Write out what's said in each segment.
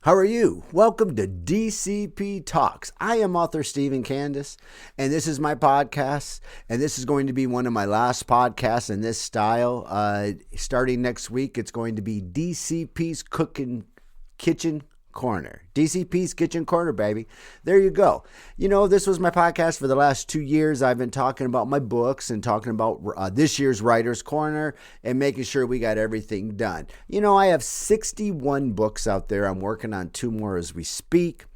How are you? Welcome to Dcp Talks. I am author Stephen Candace, and this is my podcast, and this is going to be one of my last podcasts in this style. Starting next week, it's going to be DCP's Kitchen Corner. DCP's Kitchen Corner, baby. There you go. You know, this was my podcast for the last 2 years. I've been talking about my books and talking about this year's Writer's Corner and making sure we got everything done. You know, I have 61 books out there. I'm working on 2 more as we speak.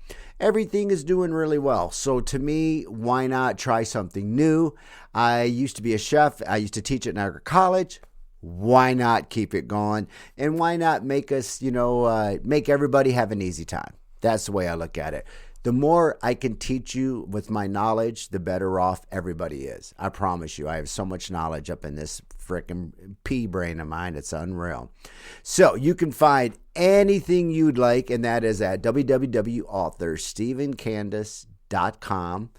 Everything is doing really well. So to me, why not try something new? I used to be a chef. I used to teach at Niagara College. Why not keep it going? And why not make us, make everybody have an easy time? That's the way I look at it. The more I can teach you with my knowledge, the better off everybody is. I promise you, I have so much knowledge up in this freaking pea brain of mine. It's unreal. So you can find anything you'd like, and that is at www.authorstephencandace.com.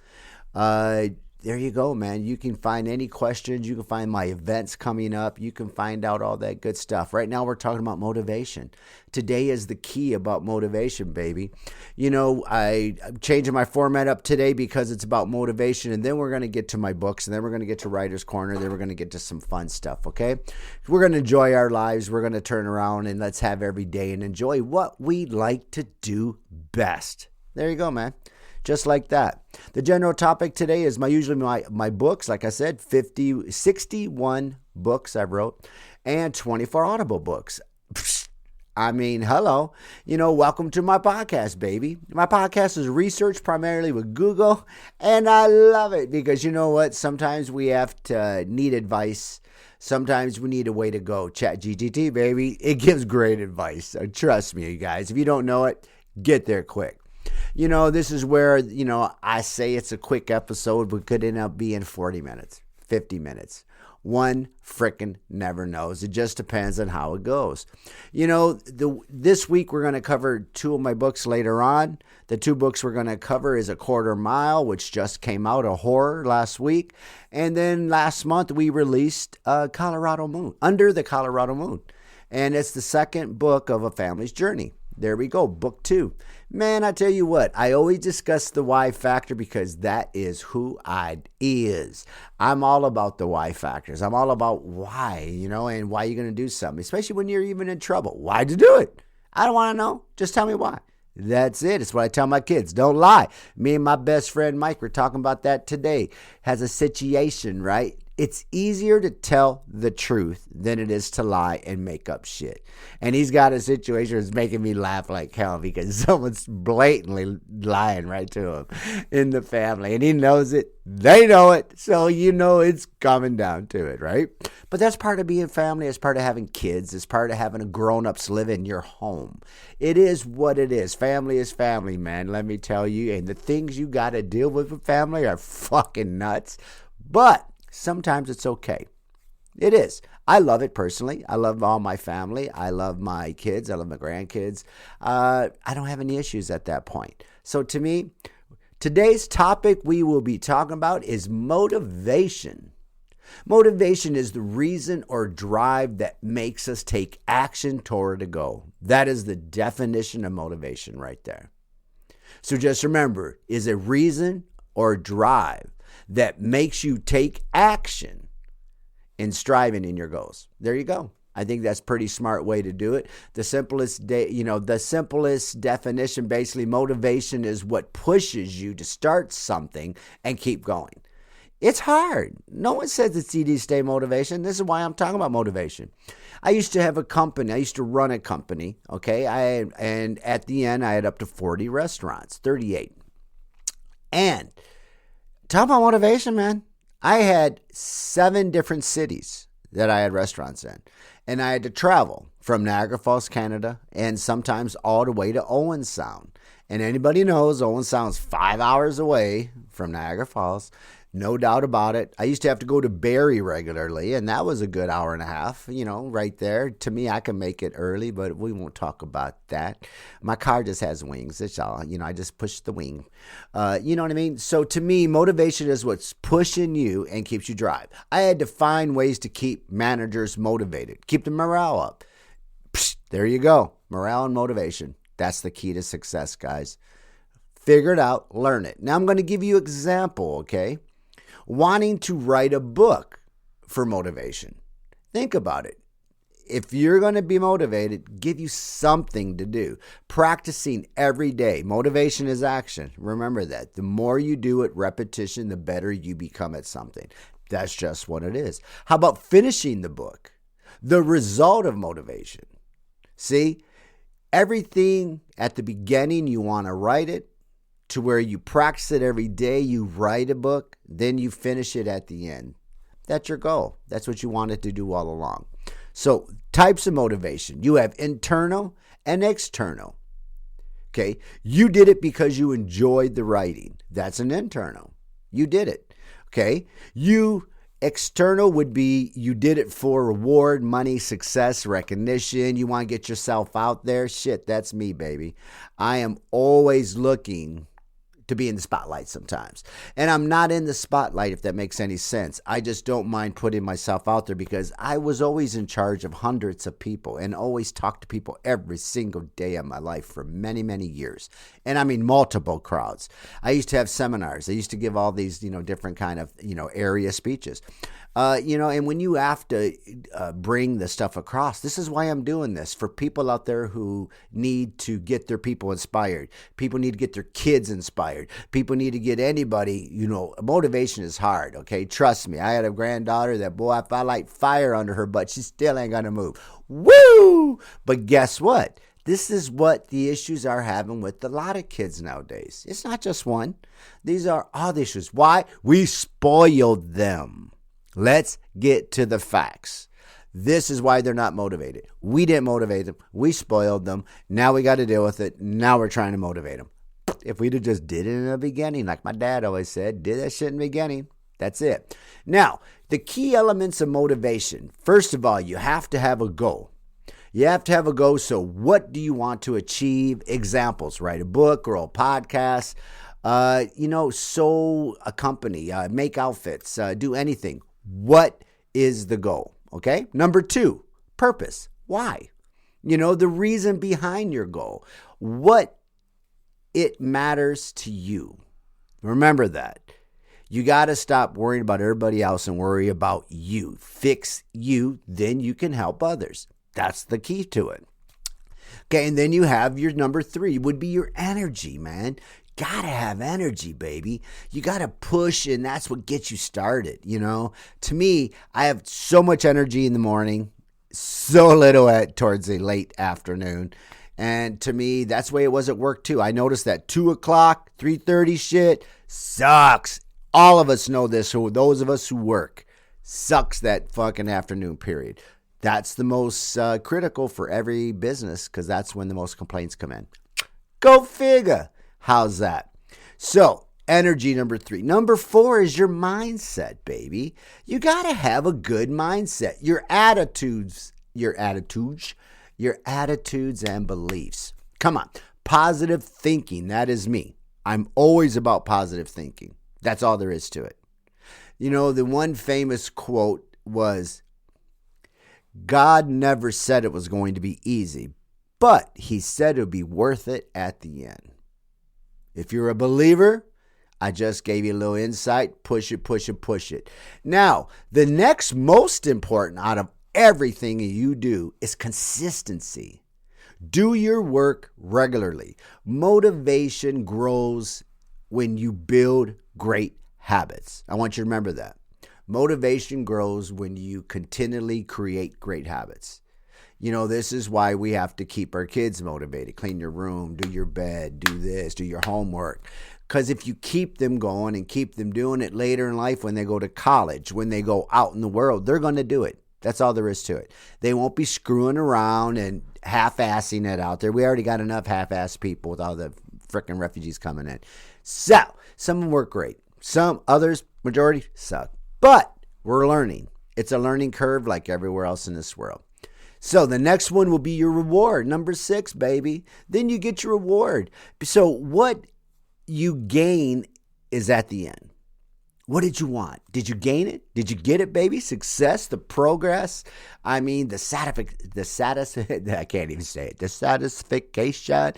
There you go, man. You can find any questions. You can find my events coming up. You can find out all that good stuff. Right now, we're talking about motivation. Today is the key about motivation, baby. You know, I'm changing my format up today because it's about motivation, and then we're going to get to my books, and then we're going to get to Writer's Corner, then we're going to get to some fun stuff, okay? We're going to enjoy our lives. We're going to turn around, and let's have every day and enjoy what we like to do best. There you go, man. Just like that. The general topic today is my books. Like I said, 61 books I wrote and 24 Audible books. I mean, hello. Welcome to my podcast, baby. My podcast is research primarily with Google, and I love it because you know what? Sometimes we have to need advice. Sometimes we need a way to go. ChatGPT, baby. It gives great advice. Trust me, you guys. If you don't know it, get there quick. This is where, I say it's a quick episode, but could end up being 40 minutes, 50 minutes. One frickin' never knows. It just depends on how it goes. This week we're going to cover 2 of my books later on. The 2 books we're going to cover is A Quarter Mile, which just came out, a horror last week. And then last month we released Colorado Moon, Under the Colorado Moon. And it's the second book of a family's journey. There we go, book 2. Man, I tell you what, I always discuss the why factor because that is who I is. I'm all about the why factors. I'm all about why, and why you're going to do something, especially when you're even in trouble. Why'd you do it? I don't want to know. Just tell me why. That's it. It's what I tell my kids. Don't lie. Me and my best friend Mike were talking about that today. Has a situation, right? It's easier to tell the truth than it is to lie and make up shit. And he's got a situation that's making me laugh like hell because someone's blatantly lying right to him in the family. And he knows it. They know it. So it's coming down to it, right? But that's part of being family. It's part of having kids. It's part of having a grown-ups live in your home. It is what it is. Family is family, man. Let me tell you. And the things you got to deal with family are fucking nuts. But sometimes it's okay. It is. I love it personally. I love all my family. I love my kids. I love my grandkids. I don't have any issues at that point. So to me, today's topic we will be talking about is motivation. Motivation is the reason or drive that makes us take action toward a goal. That is the definition of motivation right there. So just remember, is a reason or drive that makes you take action in striving in your goals. There you go. I think that's a pretty smart way to do it. The simplest definition, basically, motivation is what pushes you to start something and keep going. It's hard. No one says it's easy to stay motivation. This is why I'm talking about motivation. I used to have a company. I used to run a company, okay? And at the end, I had up to 40 restaurants, 38. And talk about motivation, man. I had 7 different cities that I had restaurants in. And I had to travel from Niagara Falls, Canada, and sometimes all the way to Owen Sound. And anybody knows Owen Sound's 5 hours away from Niagara Falls. No doubt about it. I used to have to go to Barrie regularly, and that was a good hour and a half, right there. To me, I can make it early, but we won't talk about that. My car just has wings. It's all, I just push the wing. You know what I mean? So to me, motivation is what's pushing you and keeps you drive. I had to find ways to keep managers motivated, keep the morale up. Psh, there you go. Morale and motivation. That's the key to success, guys. Figure it out, learn it. Now I'm going to give you an example, okay? Wanting to write a book for motivation. Think about it. If you're going to be motivated, give you something to do. Practicing every day. Motivation is action. Remember that. The more you do it, repetition, the better you become at something. That's just what it is. How about finishing the book? The result of motivation. See, everything at the beginning, you want to write it to where you practice it every day. You write a book, then you finish it at the end. That's your goal. That's what you wanted to do all along. So types of motivation. You have internal and external. Okay. You did it because you enjoyed the writing. That's an internal. You did it. Okay. External would be you did it for reward, money, success, recognition. You want to get yourself out there. Shit, that's me, baby. I am always looking to be in the spotlight sometimes. And I'm not in the spotlight, if that makes any sense. I just don't mind putting myself out there because I was always in charge of hundreds of people and always talked to people every single day of my life for many, many years. And I mean multiple crowds. I used to have seminars. I used to give all these, different kind of, area speeches. And when you have to bring the stuff across, this is why I'm doing this, for people out there who need to get their people inspired. People need to get their kids inspired. People need to get anybody, motivation is hard, okay? Trust me. I had a granddaughter that, boy, I felt like fire under her butt. She still ain't going to move. Woo! But guess what? This is what the issues are having with a lot of kids nowadays. It's not just one. These are all the issues. Why? We spoiled them. Let's get to the facts. This is why they're not motivated. We didn't motivate them. We spoiled them. Now we got to deal with it. Now we're trying to motivate them. If we'd have just did it in the beginning, like my dad always said, did that shit in the beginning. That's it. Now, the key elements of motivation. First of all, you have to have a goal. You have to have a goal. So what do you want to achieve? Examples, write a book or a podcast, sew a company, make outfits, do anything. What is the goal? Okay. Number 2, purpose. Why? The reason behind your goal. What it matters to you. Remember that. You got to stop worrying about everybody else and worry about you. Fix you, then you can help others. That's the key to it. Okay, and then you have your number 3 would be your energy, man. Gotta have energy, baby. You gotta push, and that's what gets you started, To me, I have so much energy in the morning, so little towards the late afternoon. And to me, that's the way it was at work too. I noticed that 2 o'clock, 3:30 shit sucks. All of us know this, those of us who work. Sucks that fucking afternoon period. That's the most critical for every business because that's when the most complaints come in. Go figure. How's that? So, energy, number 3. Number 4 is your mindset, baby. You got to have a good mindset. Your attitudes and beliefs. Come on. Positive thinking. That is me. I'm always about positive thinking. That's all there is to it. The one famous quote was, God never said it was going to be easy, but he said it would be worth it at the end. If you're a believer, I just gave you a little insight. Push it, push it, push it. Now, the next most important out of everything you do is consistency. Do your work regularly. Motivation grows when you build great habits. I want you to remember that. Motivation grows when you continually create great habits. This is why we have to keep our kids motivated. Clean your room, do your bed, do this, do your homework. Because if you keep them going and keep them doing it later in life, when they go to college, when they go out in the world, they're going to do it. That's all there is to it. They won't be screwing around and half-assing it out there. We already got enough half-assed people with all the freaking refugees coming in. So, some of them work great. Some others, majority, suck. But we're learning. It's a learning curve like everywhere else in this world. So the next one will be your reward. Number 6, baby. Then you get your reward. So what you gain is at the end. What did you want? Did you gain it? Did you get it, baby? Success, the progress. I mean, I can't even say it. The satisfaction.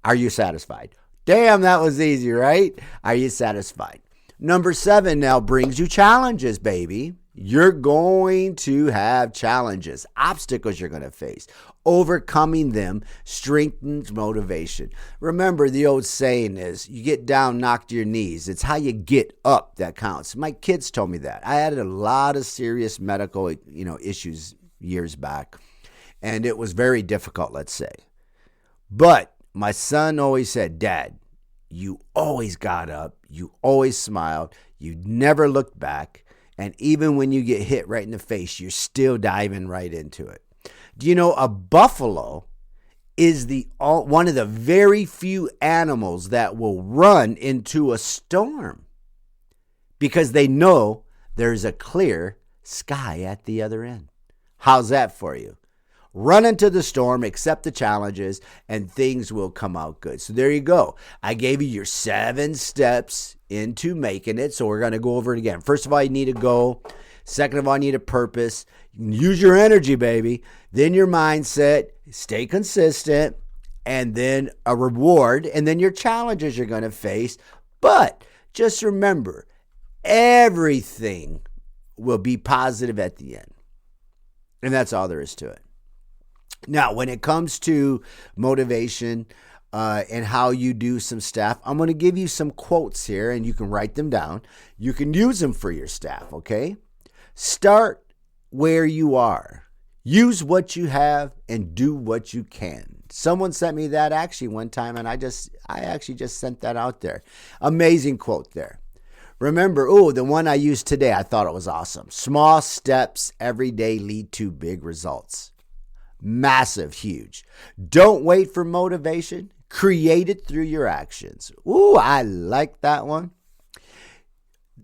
Are you satisfied? Damn, that was easy, right? Are you satisfied? Number 7 now brings you challenges, baby. You're going to have challenges, obstacles you're going to face. Overcoming them strengthens motivation. Remember, the old saying is, you get down, knock to your knees. It's how you get up that counts. My kids told me that. I had a lot of serious medical, issues years back, and it was very difficult, let's say. But my son always said, Dad, you always got up, you always smiled, you never looked back. And even when you get hit right in the face, you're still diving right into it. Do you know a buffalo is one of the very few animals that will run into a storm because they know there's a clear sky at the other end. How's that for you? Run into the storm, accept the challenges, and things will come out good. So there you go. I gave you your 7 steps into making it. So we're going to go over it again. First of all, you need a goal. Second of all, you need a purpose. Use your energy, baby. Then your mindset. Stay consistent. And then a reward. And then your challenges you're going to face. But just remember, everything will be positive at the end. And that's all there is to it. Now, when it comes to motivation and how you do some stuff, I'm going to give you some quotes here, and you can write them down. You can use them for your staff, okay? Start where you are. Use what you have and do what you can. Someone sent me that actually one time, and I actually just sent that out there. Amazing quote there. Remember, the one I used today, I thought it was awesome. Small steps every day lead to big results. Massive, huge. Don't wait for motivation. Create it through your actions. I like that one.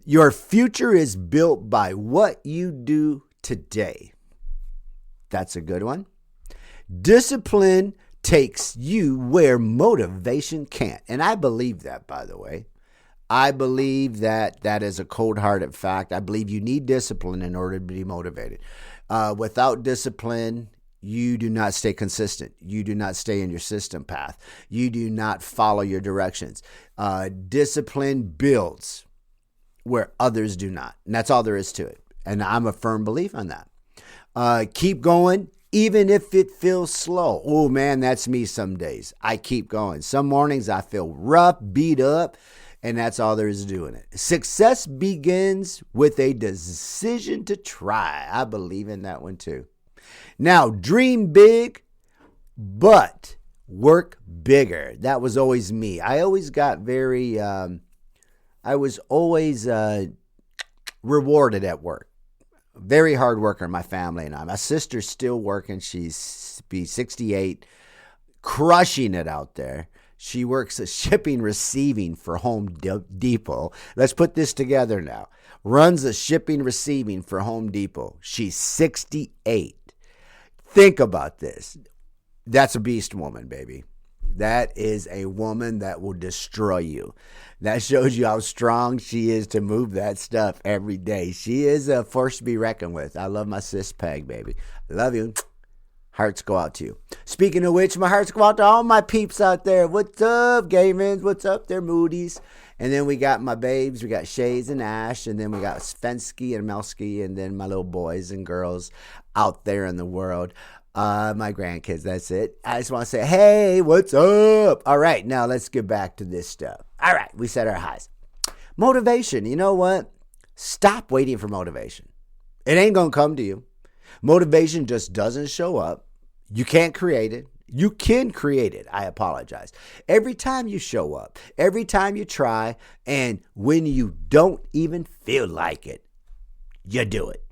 Your future is built by what you do today. That's a good one. Discipline takes you where motivation can't. And I believe that, by the way. I believe that is a cold-hearted fact. I believe you need discipline in order to be motivated. Without discipline, you do not stay consistent. You do not stay in your system path. You do not follow your directions. Discipline builds where others do not. And that's all there is to it. And I'm a firm believer on that. Keep going, even if it feels slow. Oh, man, that's me some days. I keep going. Some mornings I feel rough, beat up, and that's all there is to doing it. Success begins with a decision to try. I believe in that one too. Now, dream big, but work bigger. That was always me. I always got I was always rewarded at work. Very hard worker, my family and I. My sister's still working. She's 68, crushing it out there. She works at shipping receiving for Home Depot. Let's put this together now. Runs a shipping receiving for Home Depot. She's 68. Think about this. That's a beast woman, baby. That is a woman that will destroy you. That shows you how strong she is to move that stuff every day. She is a force to be reckoned with. I love my sis Peg, baby. I love you. Hearts go out to you. Speaking of which, my hearts go out to all my peeps out there. What's up, Gavins? What's up there, Moody's? And then we got my babes. We got Shays and Ash. And then we got Svensky and Melsky. And then my little boys and girls out there in the world. My grandkids, that's it. I just want to say, hey, what's up? All right, now let's get back to this stuff. All right, we set our highs. Motivation, you know what? Stop waiting for motivation. It ain't going to come to you. Motivation just doesn't show up. You can't create it. You can create it. I apologize. Every time you show up, every time you try, and when you don't even feel like it, you do it.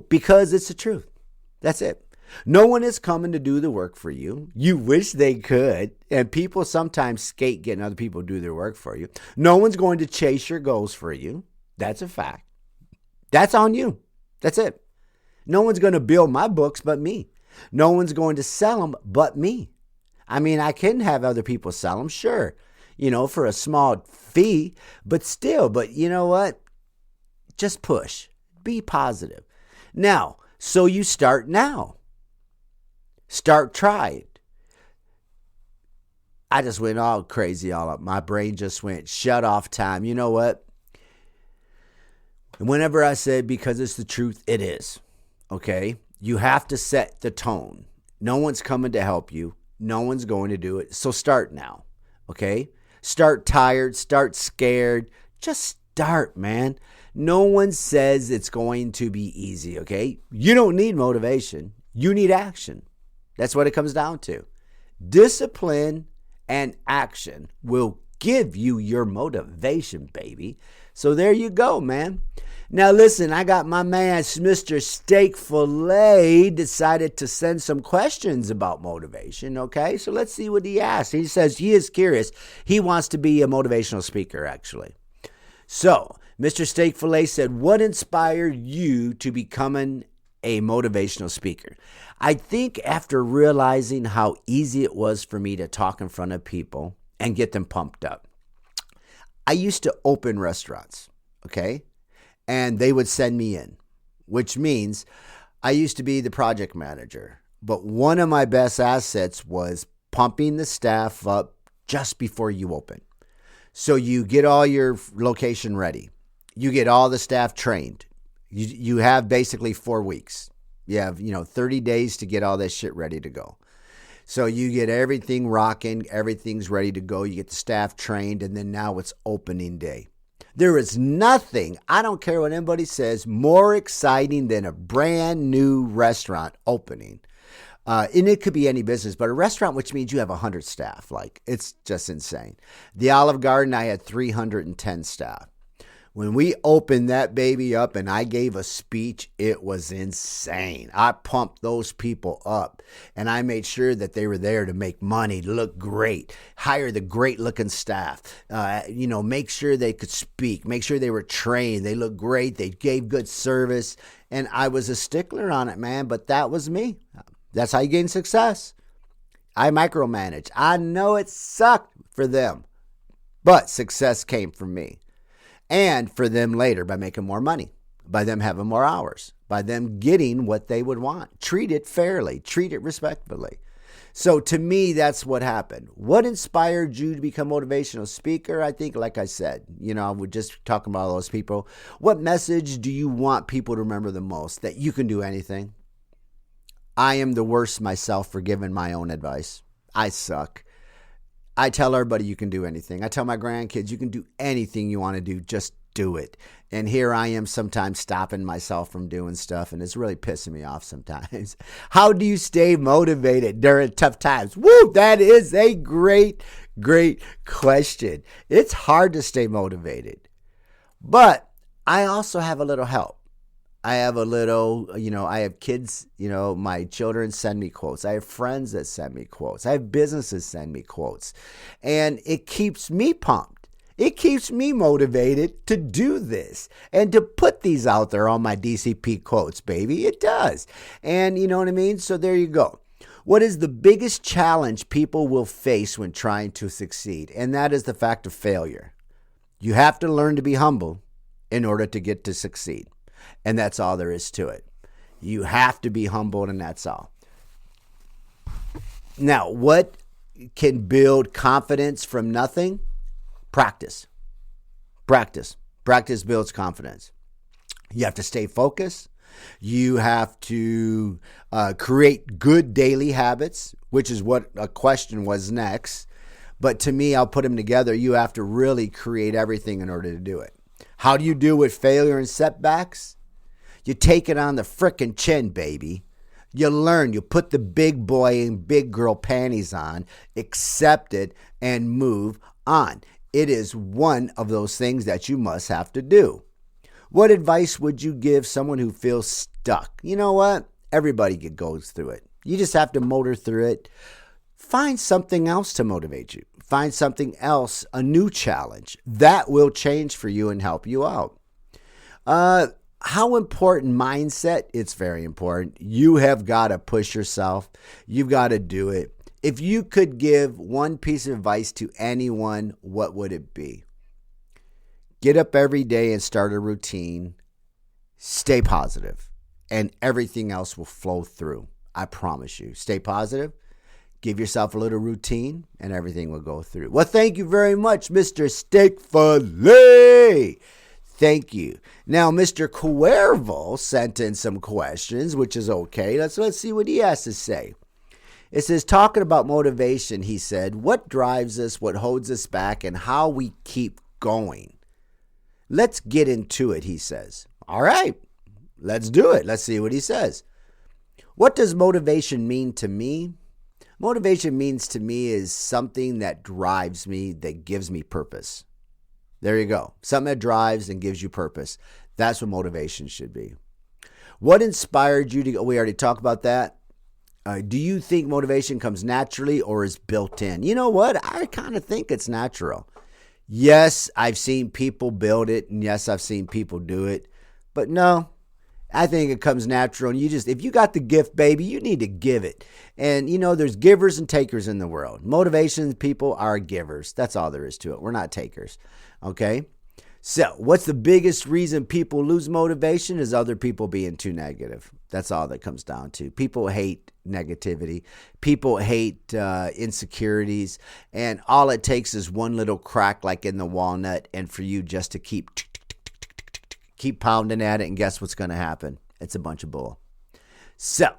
Because it's the truth. That's it. No one is coming to do the work for you. You wish they could. And people sometimes skate getting other people to do their work for you. No one's going to chase your goals for you. That's a fact. That's on you. That's it. No one's going to build my books but me. No one's going to sell them but me. I mean, I can have other people sell them, sure. for a small fee, but still, but you know what? Just push. Be positive. Now, so you start now. Try it. I just went all crazy all up. My brain just went shut off time. You know what? And whenever I said because it's the truth, it is. Okay? You have to set the tone. No one's coming to help you. No one's going to do it. So start now. Okay? Start tired. Start scared. Just start, man. No one says it's going to be easy. Okay? You don't need motivation. You need action. That's what it comes down to. Discipline and action will give you your motivation, baby. So there you go, man. Now listen, I got my man, Mr. Steak Filet, decided to send some questions about motivation, okay? So let's see what he asked. He says he is curious. He wants to be a motivational speaker, actually. So, Mr. Steak Filet said, what inspired you to becoming a motivational speaker? I think after realizing how easy it was for me to talk in front of people and get them pumped up. I used to open restaurants, okay? And they would send me in, which means I used to be the project manager. But one of my best assets was pumping the staff up just before you open. So you get all your location ready. You get all the staff trained. You have basically 4 weeks. You have, 30 days to get all this shit ready to go. So you get everything rocking, everything's ready to go. You get the staff trained, and then now it's opening day. There is nothing, I don't care what anybody says, more exciting than a brand new restaurant opening. And it could be any business, but a restaurant, which means you have 100 staff. Like, it's just insane. The Olive Garden, I had 310 staff. When we opened that baby up and I gave a speech, it was insane. I pumped those people up and I made sure that they were there to make money, to look great, hire the great looking staff, make sure they could speak, make sure they were trained, they looked great, they gave good service. And I was a stickler on it, man, but that was me. That's how you gain success. I micromanaged. I know it sucked for them, but success came from me. And for them later by making more money, by them having more hours, by them getting what they would want. Treat it fairly, treat it respectfully. So to me, that's what happened. What inspired you to become a motivational speaker? I think, like I said, we're just talking about all those people. What message do you want people to remember the most? That you can do anything. I am the worst myself for giving my own advice. I suck. I tell everybody you can do anything. I tell my grandkids you can do anything you want to do. Just do it. And here I am sometimes stopping myself from doing stuff, and it's really pissing me off sometimes. How do you stay motivated during tough times? Woo, that is a great, great question. It's hard to stay motivated. But I also have a little help. I have I have kids, my children send me quotes. I have friends that send me quotes. I have businesses send me quotes. And it keeps me pumped. It keeps me motivated to do this and to put these out there on my DCP quotes, baby. It does. And you know what I mean? So there you go. What is the biggest challenge people will face when trying to succeed? And that is the fact of failure. You have to learn to be humble in order to get to succeed. And that's all there is to it. You have to be humbled, and that's all. Now, what can build confidence from nothing? Practice. Practice. Practice builds confidence. You have to stay focused. You have to create good daily habits, which is what a question was next. But to me, I'll put them together. You have to really create everything in order to do it. How do you deal with failure and setbacks? You take it on the frickin' chin, baby. You learn. You put the big boy and big girl panties on, accept it, and move on. It is one of those things that you must have to do. What advice would you give someone who feels stuck? You know what? Everybody goes through it. You just have to motor through it. Find something else to motivate you. Find something else, a new challenge. That will change for you and help you out. How important mindset? It's very important. You have got to push yourself. You've got to do it. If you could give one piece of advice to anyone, what would it be? Get up every day and start a routine. Stay positive, and everything else will flow through. I promise you. Stay positive. Give yourself a little routine, and everything will go through. Well, thank you very much, Mr. Steak Filet. Thank you. Now, Mr. Cuervo sent in some questions, which is okay. Let's see what he has to say. It says, talking about motivation, he said, what drives us, what holds us back, and how we keep going. Let's get into it, he says. All right, let's do it. Let's see what he says. What does motivation mean to me? Motivation means to me is something that drives me, that gives me purpose. There you go. Something that drives and gives you purpose. That's what motivation should be. What inspired you to go? We already talked about that. Do you think motivation comes naturally or is built in? You know what? I kind of think it's natural. Yes, I've seen people build it, and yes, I've seen people do it. But no, I think it comes natural. And if you got the gift, baby, you need to give it. And, there's givers and takers in the world. Motivation people are givers. That's all there is to it. We're not takers. Okay? So what's the biggest reason people lose motivation is other people being too negative. That's all that comes down to. People hate negativity. People hate insecurities. And all it takes is one little crack like in the walnut, and for you just to keep pounding at it, and guess what's going to happen? It's a bunch of bull. So,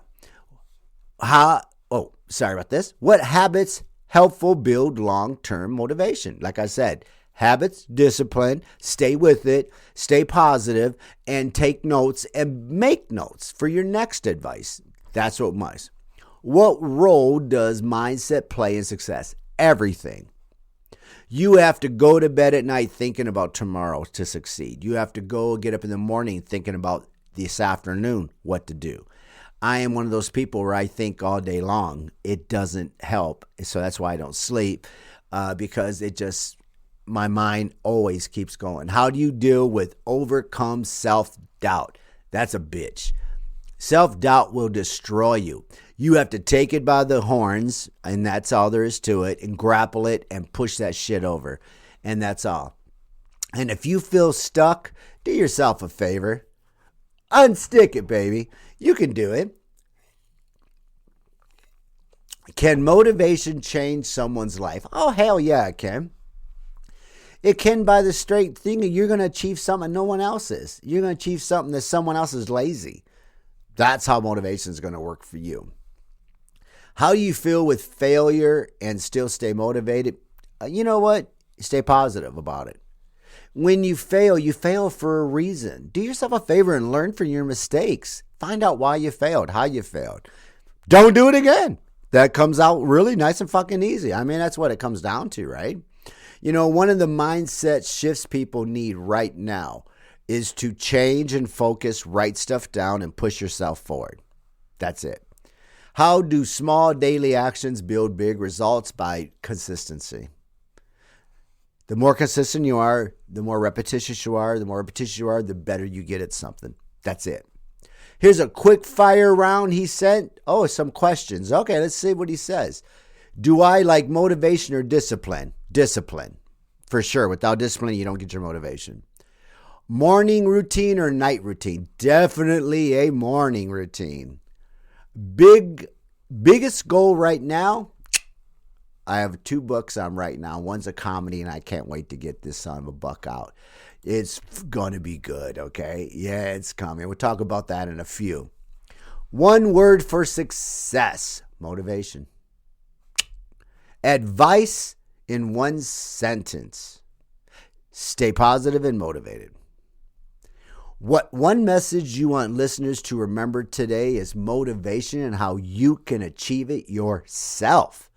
sorry about this. What habits helpful build long-term motivation? Like I said, habits, discipline, stay with it, stay positive, and take notes and make notes for your next advice. That's what must. What role does mindset play in success? Everything. You have to go to bed at night thinking about tomorrow to succeed. You have to get up in the morning thinking about this afternoon, what to do. I am one of those people where I think all day long. It doesn't help. So that's why I don't sleep, because my mind always keeps going. How do you deal with overcome self-doubt? That's a bitch. Self-doubt will destroy you. You have to take it by the horns, and that's all there is to it, and grapple it and push that shit over. And that's all. And if you feel stuck, do yourself a favor. Unstick it, baby. You can do it. Can motivation change someone's life? Oh, hell yeah, it can. It can by the straight thing that you're going to achieve something no one else is. You're going to achieve something that someone else is lazy. That's how motivation is going to work for you. How do you feel with failure and still stay motivated? You know what? Stay positive about it. When you fail for a reason. Do yourself a favor and learn from your mistakes. Find out why you failed, how you failed. Don't do it again. That comes out really nice and fucking easy. I mean, that's what it comes down to, right? One of the mindset shifts people need right now is to change and focus, write stuff down, and push yourself forward. That's it. How do small daily actions build big results? By consistency. The more consistent you are, the more repetitious you are. The more repetitious you are, the better you get at something. That's it. Here's a quick fire round he sent. Oh, some questions. Okay, let's see what he says. Do I like motivation or discipline? Discipline. For sure. Without discipline, you don't get your motivation. Morning routine or night routine? Definitely a morning routine. Biggest goal right now? I have 2 books I'm writing now. One's a comedy, and I can't wait to get this son of a buck out. It's going to be good, okay? Yeah, it's coming. We'll talk about that in a few. One word for success. Motivation. Advice in one sentence. Stay positive and motivated. What one message you want listeners to remember today is motivation and how you can achieve it yourself.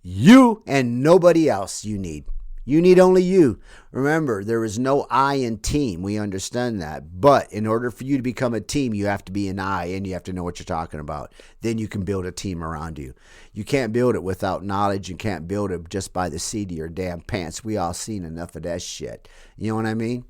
You and nobody else you need. You need only you. Remember, there is no I in team. We understand that. But in order for you to become a team, you have to be an I, and you have to know what you're talking about. Then you can build a team around you. You can't build it without knowledge. You can't build it just by the seat of your damn pants. We all seen enough of that shit. You know what I mean?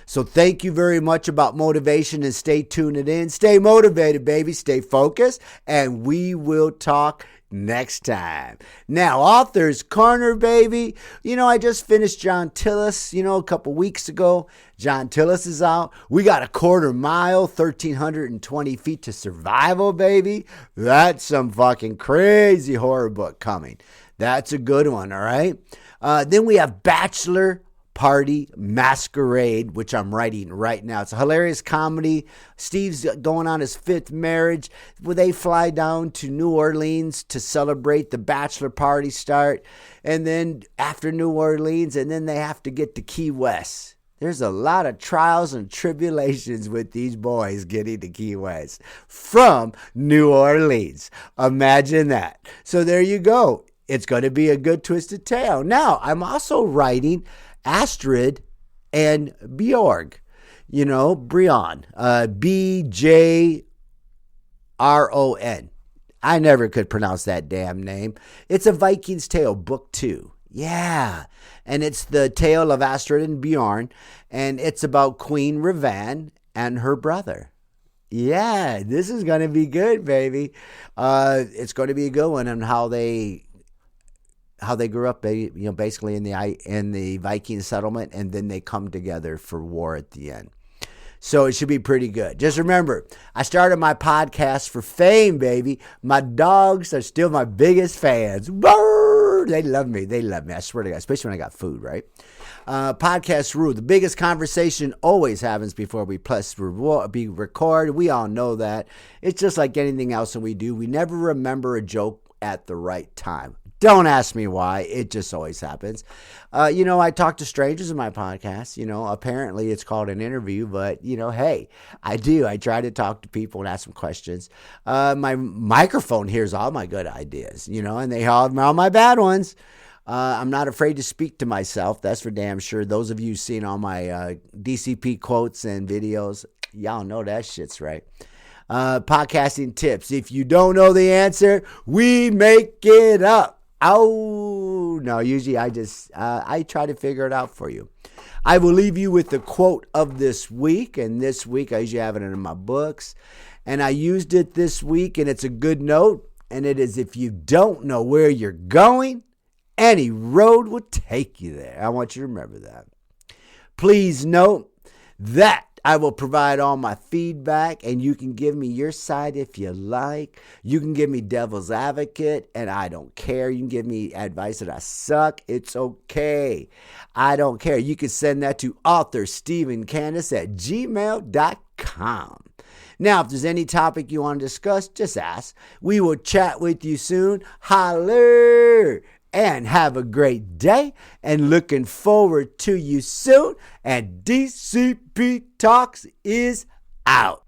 So thank you very much about motivation, and stay tuned in. Stay motivated, baby. Stay focused, and we will talk next time. Now, Author's Corner, baby. I just finished John Tillis, a couple weeks ago. John Tillis is out. We got a quarter mile, 1,320 feet to survival, baby. That's some fucking crazy horror book coming. That's a good one, all right? Then we have Bachelor Party Masquerade, which I'm writing right now. It's a hilarious comedy. Steve's going on his 5th marriage, where they fly down to New Orleans to celebrate the bachelor party start. And then after New Orleans, and then they have to get to Key West. There's a lot of trials and tribulations with these boys getting to Key West from New Orleans. Imagine that. So there you go. It's going to be a good twisted tale. Now, I'm also writing Astrid and Bjorg, Brion, Bjron. I never could pronounce that damn name. It's a Viking's Tale, book 2. Yeah. And it's the tale of Astrid and Bjorn, and it's about Queen Ravan and her brother. Yeah, this is going to be good, baby. It's going to be a good one on how they grew up, basically in the Viking settlement, and then they come together for war at the end. So it should be pretty good. Just remember, I started my podcast for fame, baby. My dogs are still my biggest fans. They love me. I swear to God, especially when I got food, right? Podcast rule. The biggest conversation always happens before we record. We all know that. It's just like anything else that we do. We never remember a joke at the right time. Don't ask me why. It just always happens. I talk to strangers in my podcast. Apparently it's called an interview, but, hey, I do. I try to talk to people and ask them questions. My microphone hears all my good ideas, and they hear all my bad ones. I'm not afraid to speak to myself. That's for damn sure. Those of you seen all my DCP quotes and videos, y'all know that shit's right. Podcasting tips. If you don't know the answer, we make it up. Oh, no, usually I try to figure it out for you. I will leave you with the quote of this week, and this week I usually have it in my books, and I used it this week, and it's a good note, and it is, if you don't know where you're going, any road will take you there. I want you to remember that. Please note that I will provide all my feedback, and you can give me your side if you like. You can give me devil's advocate, and I don't care. You can give me advice that I suck. It's okay. I don't care. You can send that to authorstephencandace@gmail.com. Now, if there's any topic you want to discuss, just ask. We will chat with you soon. Holler! And have a great day, and looking forward to you soon. And DCP Talks is out.